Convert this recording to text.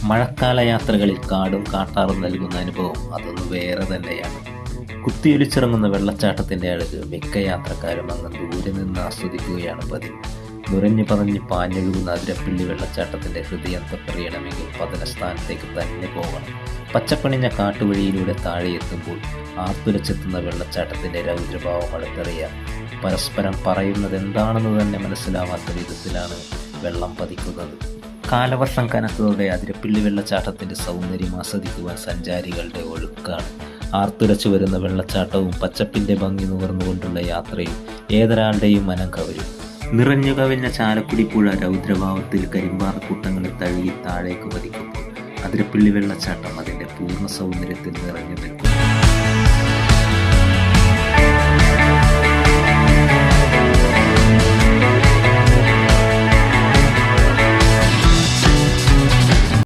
മഴക്കാല യാത്രകളിൽ കാടും കാട്ടാറും നൽകുന്ന അനുഭവം അതൊന്ന് വേറെ തന്നെയാണ്. കുത്തിയൊലിച്ചിറങ്ങുന്ന വെള്ളച്ചാട്ടത്തിൻ്റെ അടുക്ക് മിക്ക യാത്രക്കാരും അങ്ങ് ദൂരെ നിന്ന് ആസ്വദിക്കുകയാണ് പതിവ്. നുരഞ്ഞു പതഞ്ഞ് പാഞ്ഞൊഴുകുന്ന അതിരപ്പിള്ളി വെള്ളച്ചാട്ടത്തിൻ്റെ ഹൃദയം തൊട്ടറിയണമെങ്കിൽ പതനസ്ഥാനത്തേക്ക് തന്നെ പോകണം. പച്ചപ്പണിഞ്ഞ കാട്ടുവഴിയിലൂടെ താഴെ എത്തുമ്പോൾ ആർത്തുലച്ചെത്തുന്ന വെള്ളച്ചാട്ടത്തിൻ്റെ രൗദ്രഭാവം അടുത്തറിയാം. പരസ്പരം പറയുന്നത് എന്താണെന്ന് തന്നെ മനസ്സിലാവാത്ത വിധത്തിലാണ് വെള്ളം പതിക്കുന്നത്. കാലവർഷം കനത്തതോടെ അതിരപ്പിള്ളി വെള്ളച്ചാട്ടത്തിൻ്റെ സൗന്ദര്യം ആസ്വദിക്കുവാൻ സഞ്ചാരികളുടെ ഒഴുക്കാണ്. ആർത്തുരച്ചു വരുന്ന വെള്ളച്ചാട്ടവും പച്ചപ്പിൻ്റെ ഭംഗി നുകർന്നുകൊണ്ടുള്ള യാത്രയും ഏതൊരാളുടെയും മനം കവരും. നിറഞ്ഞു കവിഞ്ഞ ചാലക്കുടി പുഴ രൗദ്രഭാവത്തിൽ കരിമ്പാറക്കൂട്ടങ്ങളെ തഴുകി താഴേക്ക് പതിക്കുമ്പോൾ അതിരപ്പിള്ളി വെള്ളച്ചാട്ടം അതിൻ്റെ പൂർണ്ണ സൗന്ദര്യത്തിൽ നിറഞ്ഞു നിൽക്കുന്നു.